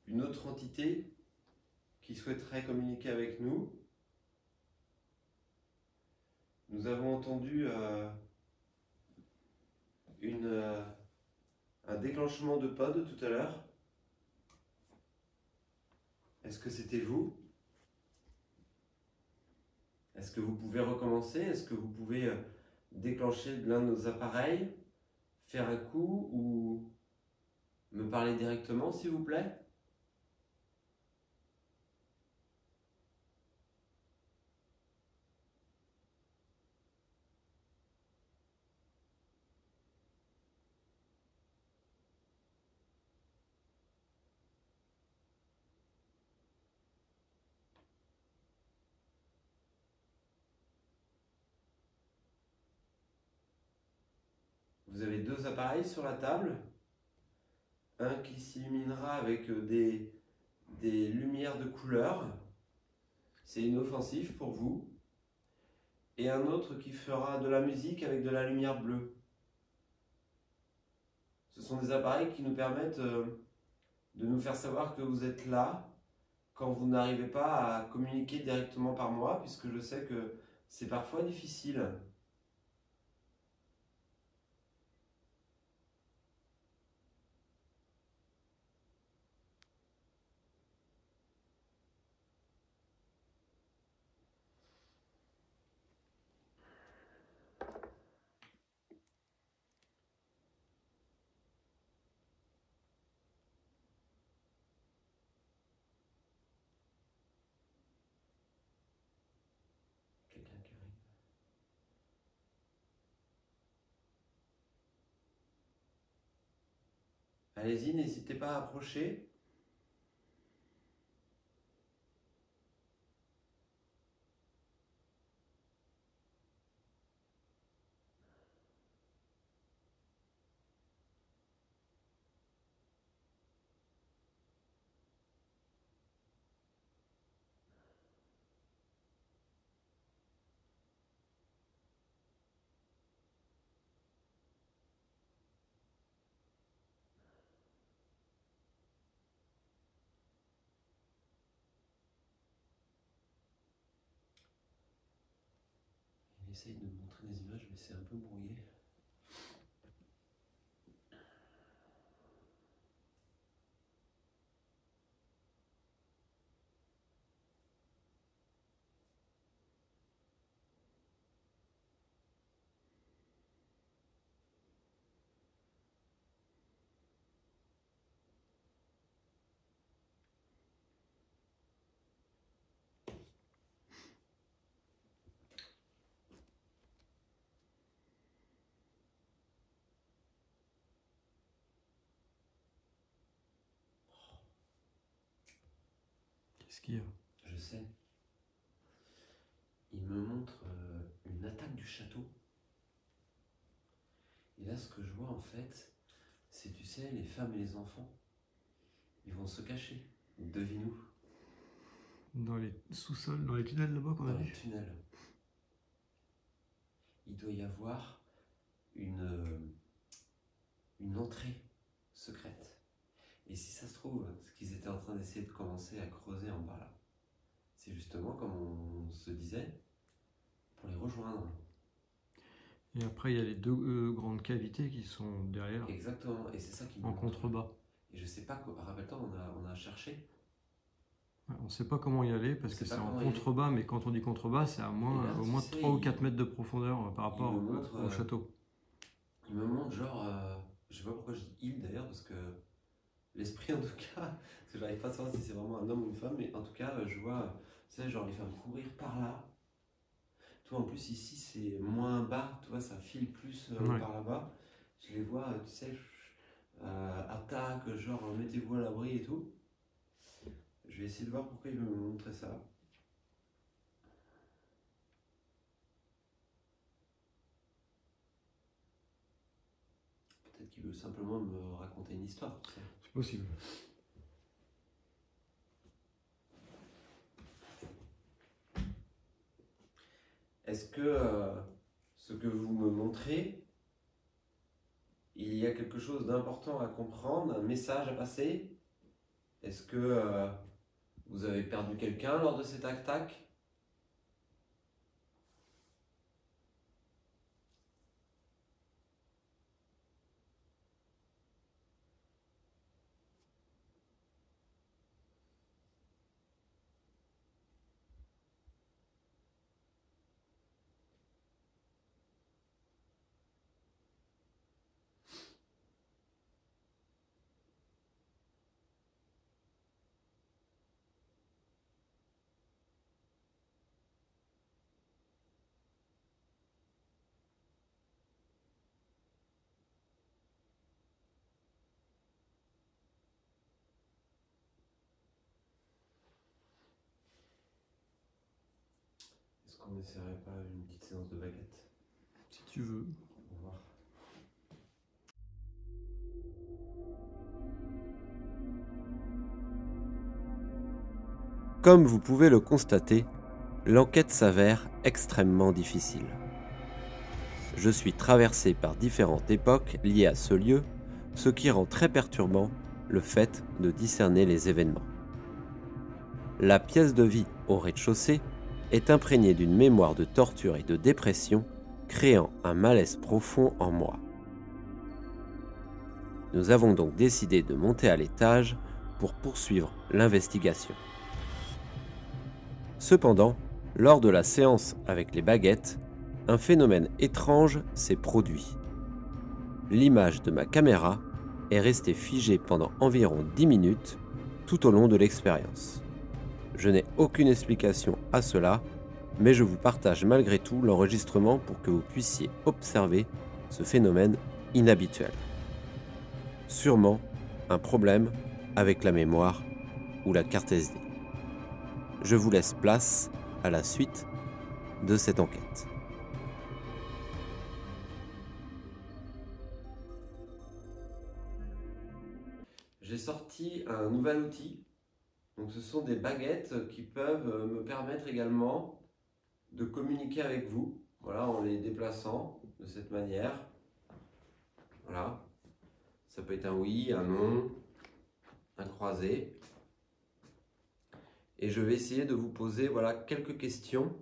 une autre entité qui souhaiterait communiquer avec nous. Nous avons entendu un déclenchement de pod tout à l'heure. Est-ce que c'était vous? Est-ce que vous pouvez recommencer? Est-ce que vous pouvez déclencher l'un de nos appareils, faire un coup ou me parler directement s'il vous plaît? Vous avez deux appareils sur la table. Un qui s'illuminera avec des lumières de couleur. C'est inoffensif pour vous. Et un autre qui fera de la musique avec de la lumière bleue. Ce sont des appareils qui nous permettent de nous faire savoir que vous êtes là quand vous n'arrivez pas à communiquer directement par moi, puisque je sais que c'est parfois difficile. Allez-y, n'hésitez pas à approcher. Il essaye de me montrer des images, mais c'est un peu brouillé. Qu'est-ce qu'il y a? Je sais. Il me montre une attaque du château. Et là, ce que je vois en fait, c'est, tu sais, les femmes et les enfants, ils vont se cacher. Devine où? Dans les sous-sols, dans les tunnels là-bas qu'on a Dans le vu. tunnel. Il doit y avoir une entrée secrète. Et si ça se trouve, ce qu'ils étaient en train d'essayer de commencer à creuser en bas là, c'est justement, comme on se disait, pour les rejoindre. Et après, il y a les deux grandes cavités qui sont derrière, Exactement, et c'est ça qui me en montre. contrebas. Et je sais pas, rappelle-toi, on a cherché. Ouais, on ne sait pas comment y aller parce On que sait c'est pas en comment y aller. contrebas, mais quand on dit contrebas, c'est à Et moins, là, au tu moins sais, 3 ou 4 mètres de profondeur par rapport me montre, au château. Il me montre genre, je sais pas pourquoi je dis il d'ailleurs, parce que l'esprit en tout cas, parce que j'arrive pas à savoir si c'est vraiment un homme ou une femme, mais en tout cas, je vois, tu sais, genre les femmes courir par là. Toi en plus ici c'est moins bas, tu vois, ça file plus Ouais. par là-bas. Je les vois, tu sais, attaque, genre mettez-vous à l'abri et tout. Je vais essayer de voir pourquoi il veut me montrer ça. Peut-être qu'il veut simplement me raconter une histoire, tu sais. C'est possible. Est-ce que ce que vous me montrez, il y a quelque chose d'important à comprendre, un message à passer? Est-ce que vous avez perdu quelqu'un lors de cette attaque? Est-ce qu'on n'essaierait pas une petite séance de baguette? Si tu veux. On va voir. Comme vous pouvez le constater, l'enquête s'avère extrêmement difficile. Je suis traversé par différentes époques liées à ce lieu, ce qui rend très perturbant le fait de discerner les événements. La pièce de vie au rez-de-chaussée est imprégnée d'une mémoire de torture et de dépression, créant un malaise profond en moi. Nous avons donc décidé de monter à l'étage pour poursuivre l'investigation. Cependant, lors de la séance avec les baguettes, un phénomène étrange s'est produit. L'image de ma caméra est restée figée pendant environ 10 minutes tout au long de l'expérience. Je n'ai aucune explication à cela, mais je vous partage malgré tout l'enregistrement pour que vous puissiez observer ce phénomène inhabituel. Sûrement, un problème avec la mémoire ou la carte SD. Je vous laisse place à la suite de cette enquête. J'ai sorti un nouvel outil. Donc ce sont des baguettes qui peuvent me permettre également de communiquer avec vous, voilà, en les déplaçant de cette manière. Voilà, ça peut être un oui, un non, un croisé. Et je vais essayer de vous poser voilà, quelques questions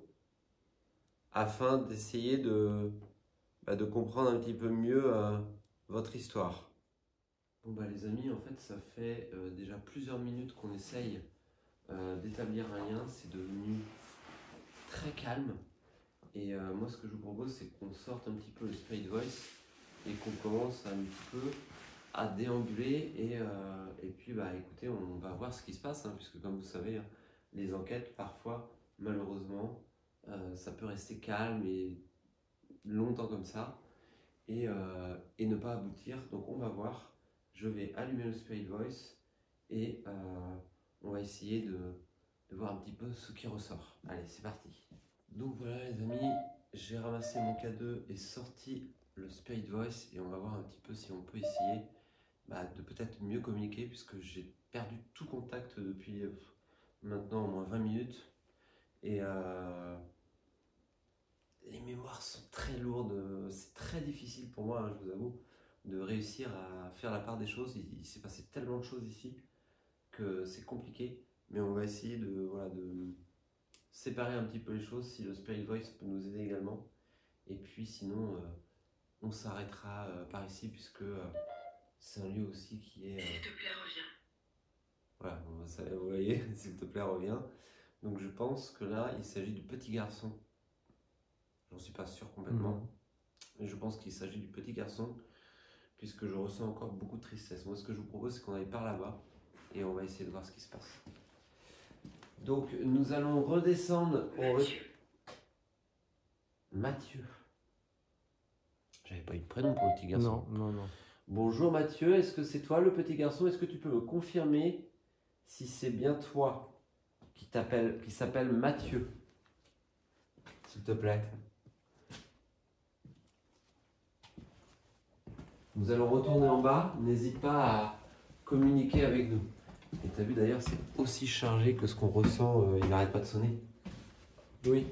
afin d'essayer de comprendre un petit peu mieux votre histoire. Bon bah les amis, en fait ça fait déjà plusieurs minutes qu'on essaye d'établir un lien, c'est devenu très calme. Et moi ce que je vous propose c'est qu'on sorte un petit peu le Spirit Voice et qu'on commence un petit peu à déambuler et puis bah écoutez, on va voir ce qui se passe hein, puisque comme vous savez les enquêtes parfois malheureusement ça peut rester calme et longtemps comme ça et ne pas aboutir. Donc on va voir, je vais allumer le Spirit Voice et on va essayer de voir un petit peu ce qui ressort. Allez, c'est parti. Donc voilà les amis, j'ai ramassé mon K2 et sorti le Spirit Voice et on va voir un petit peu si on peut essayer de peut-être mieux communiquer puisque j'ai perdu tout contact depuis maintenant au moins 20 minutes et les mémoires sont très lourdes, c'est très difficile pour moi, hein, je vous avoue, de réussir à faire la part des choses. Il s'est passé tellement de choses ici que c'est compliqué, mais on va essayer de séparer un petit peu les choses si le Spirit Voice peut nous aider également. Et puis sinon, on s'arrêtera par ici puisque c'est un lieu aussi qui est... S'il te plaît, reviens. Voilà, vous voyez, s'il te plaît, reviens. Donc je pense que là, il s'agit du petit garçon. J'en suis pas sûr complètement. Mais je pense qu'il s'agit du petit garçon, puisque je ressens encore beaucoup de tristesse. Moi, ce que je vous propose, c'est qu'on aille par là-bas, et on va essayer de voir ce qui se passe. Donc, nous allons redescendre au... Mathieu. J'avais pas eu de prénom pour le petit garçon. Non. Bonjour Mathieu, est-ce que c'est toi le petit garçon? Est-ce que tu peux me confirmer si c'est bien toi qui s'appelle Mathieu? S'il te plaît. Nous allons retourner en bas. N'hésite pas à communiquer avec nous. Et tu as vu d'ailleurs, c'est aussi chargé que ce qu'on ressent. Il n'arrête pas de sonner. Oui.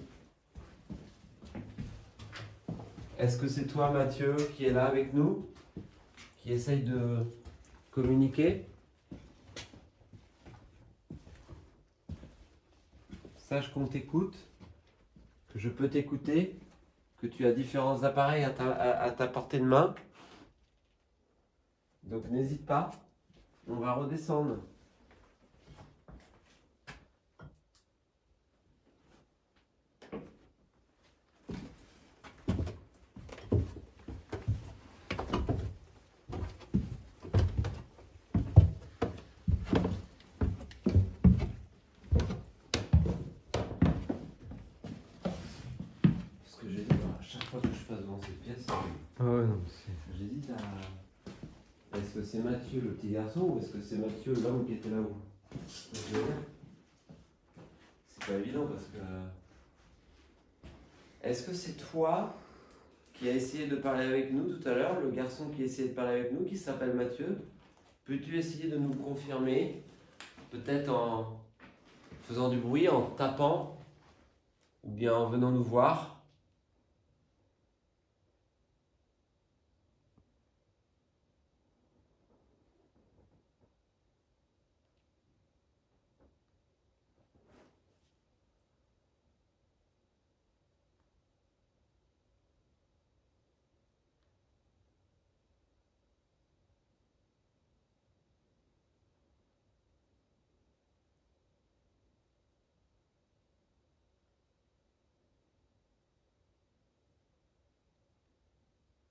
Est-ce que c'est toi, Mathieu, qui est là avec nous? Qui essaye de communiquer? Sache qu'on t'écoute, que je peux t'écouter, que tu as différents appareils à ta portée de main. Donc n'hésite pas, on va redescendre. Ce que j'ai dit à chaque fois que je passe devant cette pièce, Ah ouais, non, c'est... j'hésite à... Est-ce que c'est Mathieu le petit garçon ou est-ce que c'est Mathieu l'homme qui était là-haut? C'est pas évident parce que... Est-ce que c'est toi qui a essayé de parler avec nous tout à l'heure, le garçon qui a essayé de parler avec nous, qui s'appelle Mathieu? Peux-tu essayer de nous confirmer, peut-être en faisant du bruit, en tapant, ou bien en venant nous voir?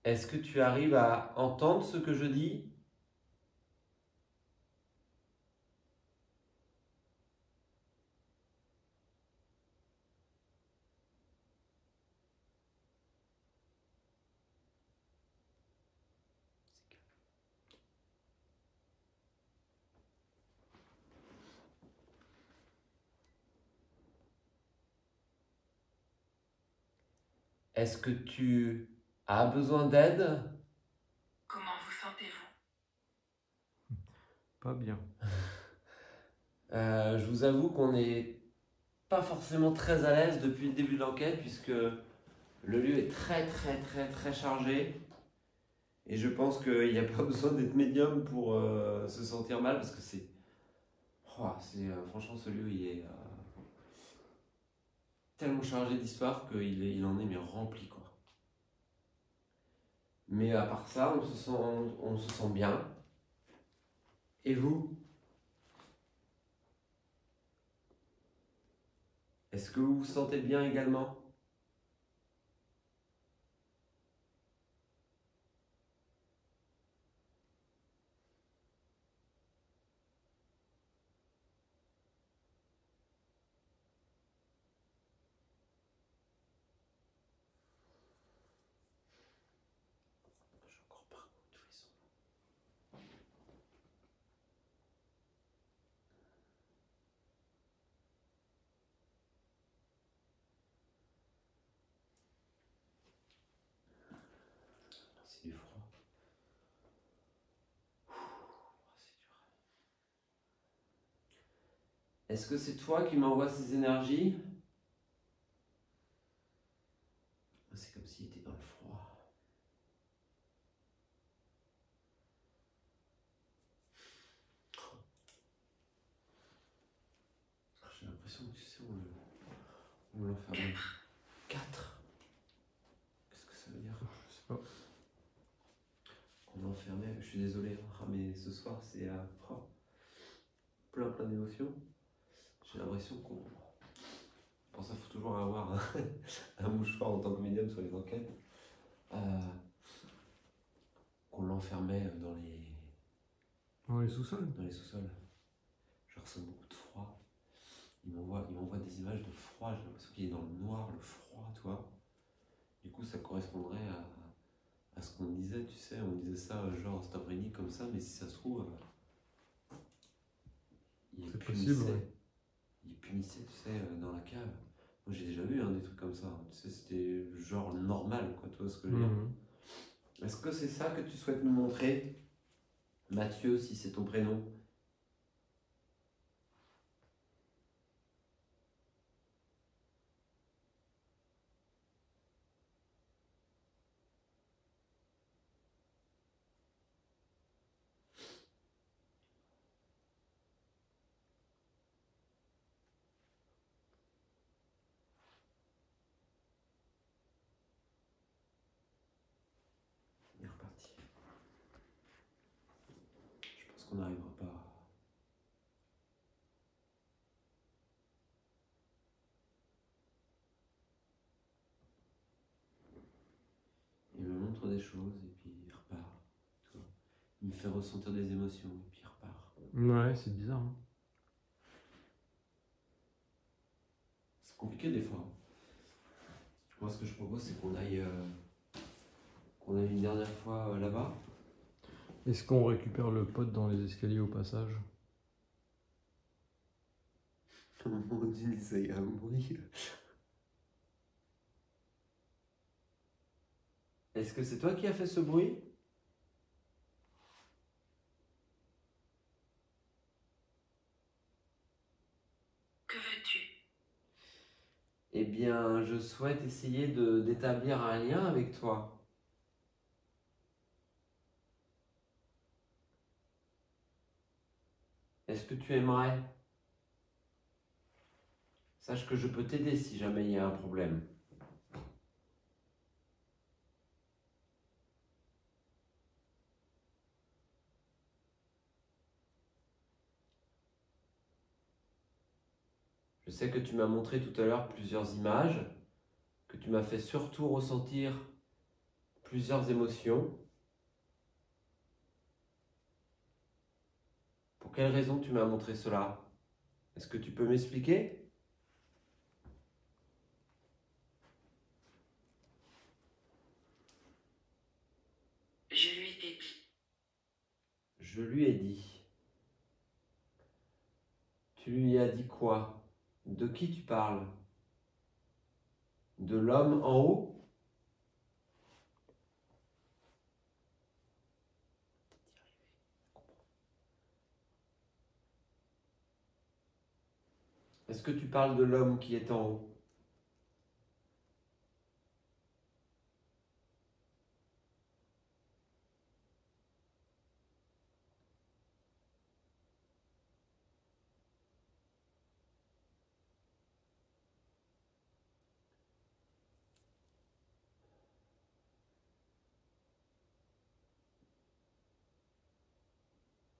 Est-ce que tu arrives à entendre ce que je dis? Est-ce que tu as besoin d'aide? Comment vous sentez-vous? Pas bien. Je vous avoue qu'on n'est pas forcément très à l'aise depuis le début de l'enquête puisque le lieu est très chargé et je pense qu'il n'y a pas besoin d'être médium pour se sentir mal parce que franchement ce lieu il est tellement chargé d'histoire qu'il en est mais rempli quoi. Mais à part ça, on se sent bien. Et vous? Est-ce que vous vous sentez bien également? J'ai encore pas tous les sons. C'est du froid. C'est dur. Est-ce que c'est toi qui m'envoies ces énergies? C'est comme s'il était dans le froid. J'ai l'impression que tu sais, on l'enferme. 4. Qu'est-ce que ça veut dire? Je sais pas. On l'enfermait, je suis désolé, mais ce soir c'est plein d'émotions. J'ai l'impression qu'on. Pour ça, il faut toujours avoir un mouchoir en tant que médium sur les enquêtes. Qu'on l'enfermait dans les sous-sols. dans les sous-sols. Je ressens beaucoup de froid. Il m'envoie des images de froid. J'ai l'impression qu'il est dans le noir, le froid, tu vois. Du coup, ça correspondrait à ce qu'on disait, tu sais. On disait ça genre cet après-midi comme ça, mais si ça se trouve, C'est possible, ouais. Il punissait, tu sais, dans la cave. Moi, j'ai déjà vu des trucs comme ça. Tu sais, c'était genre normal, quoi. Tu vois ce que je veux dire? Est-ce que c'est ça que tu souhaites nous montrer, Mathieu, si c'est ton prénom? Il est reparti. Je pense qu'on n'arrivera pas. Il me montre des choses et puis il repart. Tu vois. Il me fait ressentir des émotions et puis il repart. Ouais, c'est bizarre. Hein. C'est compliqué des fois. Moi, ce que je propose, c'est qu'on aille une dernière fois là-bas. Est-ce qu'on récupère le pote dans les escaliers au passage? Mon Dieu, ça y a mourir. Est-ce que c'est toi qui as fait ce bruit? Que veux-tu? Eh bien, je souhaite essayer d'établir un lien avec toi. Est-ce que tu aimerais? Sache que je peux t'aider si jamais il y a un problème. Je sais que tu m'as montré tout à l'heure plusieurs images, que tu m'as fait surtout ressentir plusieurs émotions. Pour quelle raison tu m'as montré cela? Est-ce que tu peux m'expliquer? Je lui ai dit. Je lui ai dit. Tu lui as dit quoi? De qui tu parles? De l'homme en haut? Est-ce que tu parles de l'homme qui est en haut?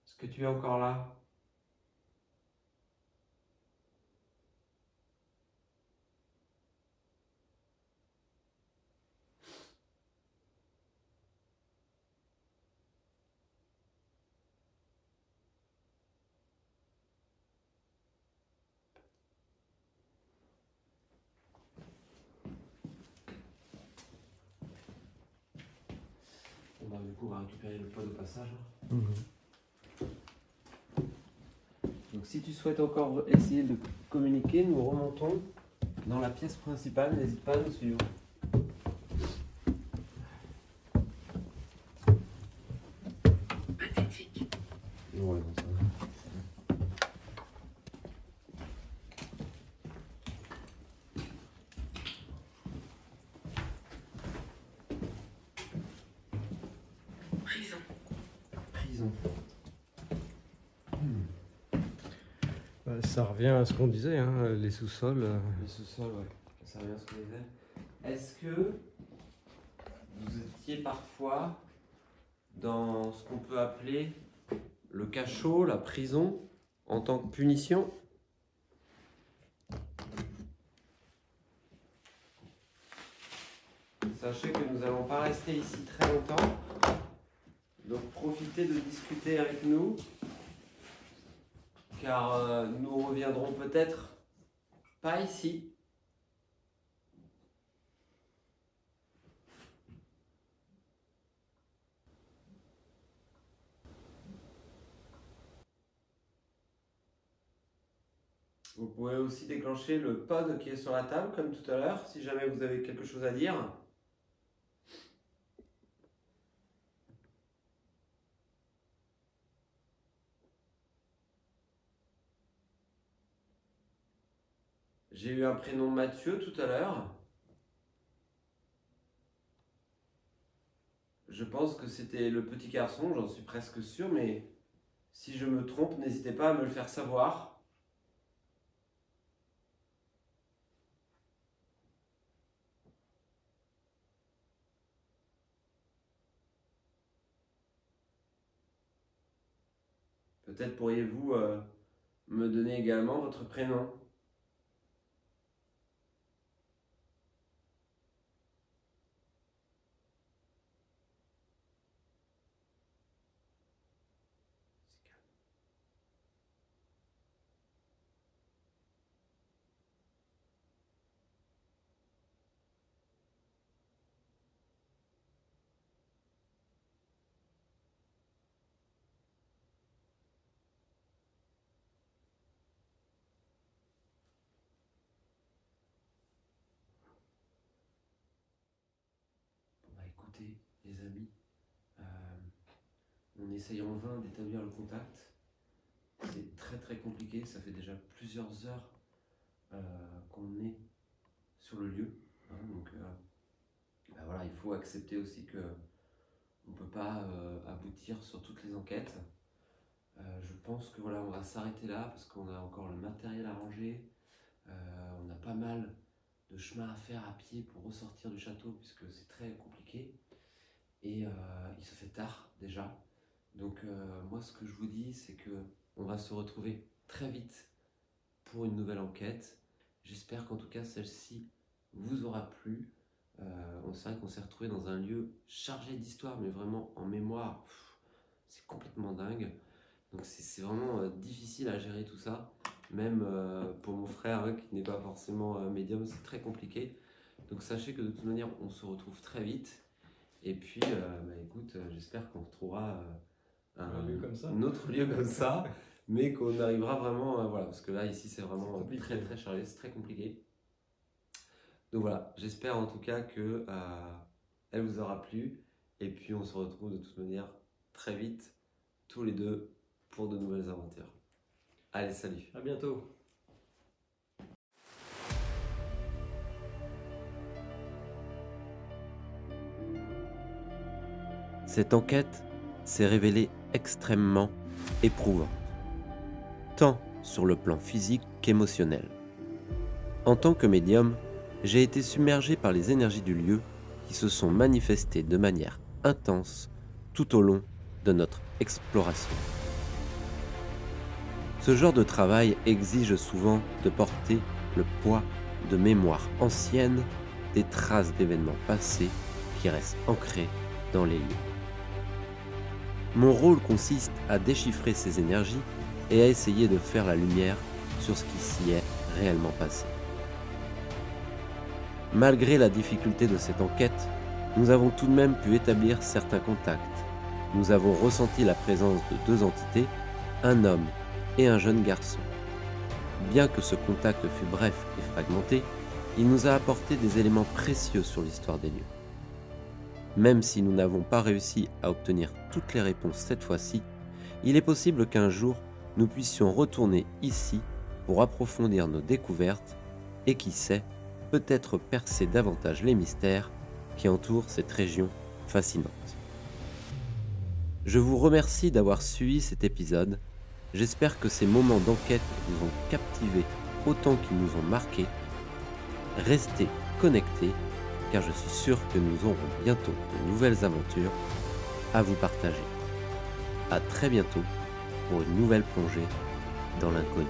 Est-ce que tu es encore là? Bon, bah, du coup, on va récupérer le pod au passage. Donc si tu souhaites encore essayer de communiquer, nous remontons dans la pièce principale, n'hésite pas à nous suivre. Pathétique. Ouais, bon, ça va. Prison. Prison. Ça revient à ce qu'on disait, hein, les sous-sols. Le sous-sol, ouais. Ça revient à ce qu'on disait. Est-ce que vous étiez parfois dans ce qu'on peut appeler le cachot, la prison, en tant que punition? Sachez que nous n'allons pas rester ici très longtemps. Donc profitez de discuter avec nous, car nous reviendrons peut-être pas ici. Vous pouvez aussi déclencher le pod qui est sur la table, comme tout à l'heure, si jamais vous avez quelque chose à dire. J'ai eu un prénom Mathieu tout à l'heure. Je pense que c'était le petit garçon, j'en suis presque sûr, mais si je me trompe, n'hésitez pas à me le faire savoir. Peut-être pourriez-vous me donner également votre prénom. Bon, bah, écoutez, les amis, on essaye en vain d'établir le contact. C'est très très compliqué, ça fait déjà plusieurs heures qu'on est sur le lieu. Hein, donc bah voilà, il faut accepter aussi que on ne peut pas aboutir sur toutes les enquêtes. Je pense que voilà, on va s'arrêter là parce qu'on a encore le matériel à ranger. On a pas mal de chemin à faire à pied pour ressortir du château puisque c'est très compliqué. Et il se fait tard déjà. Donc moi ce que je vous dis c'est que on va se retrouver très vite pour une nouvelle enquête. J'espère qu'en tout cas celle-ci vous aura plu. C'est vrai qu'on s'est retrouvé dans un lieu chargé d'histoire, mais vraiment en mémoire, c'est complètement dingue. Donc c'est vraiment difficile à gérer tout ça. Même pour mon frère hein, qui n'est pas forcément médium, c'est très compliqué. Donc sachez que de toute manière, on se retrouve très vite. Et puis, bah, écoute, j'espère qu'on retrouvera Un lieu comme ça. un autre lieu comme ça, mais qu'on arrivera vraiment, voilà, parce que là, ici, c'est vraiment très très chargé, c'est très compliqué. Donc voilà, j'espère en tout cas que elle vous aura plu. Et puis, on se retrouve de toute manière très vite, tous les deux, pour de nouvelles aventures. Allez, salut! À bientôt. Cette enquête s'est révélée extrêmement éprouvante, tant sur le plan physique qu'émotionnel. En tant que médium, j'ai été submergé par les énergies du lieu qui se sont manifestées de manière intense tout au long de notre exploration. Ce genre de travail exige souvent de porter le poids de mémoires anciennes, des traces d'événements passés qui restent ancrées dans les lieux. Mon rôle consiste à déchiffrer ces énergies et à essayer de faire la lumière sur ce qui s'y est réellement passé. Malgré la difficulté de cette enquête, nous avons tout de même pu établir certains contacts. Nous avons ressenti la présence de 2 entités, un homme et un jeune garçon. Bien que ce contact fût bref et fragmenté, il nous a apporté des éléments précieux sur l'histoire des lieux. Même si nous n'avons pas réussi à obtenir toutes les réponses cette fois-ci, il est possible qu'un jour nous puissions retourner ici pour approfondir nos découvertes et qui sait, peut-être percer davantage les mystères qui entourent cette région fascinante. Je vous remercie d'avoir suivi cet épisode. J'espère que ces moments d'enquête vous ont captivé autant qu'ils nous ont marqués. Restez connectés car je suis sûr que nous aurons bientôt de nouvelles aventures à vous partager. À très bientôt pour une nouvelle plongée dans l'inconnu.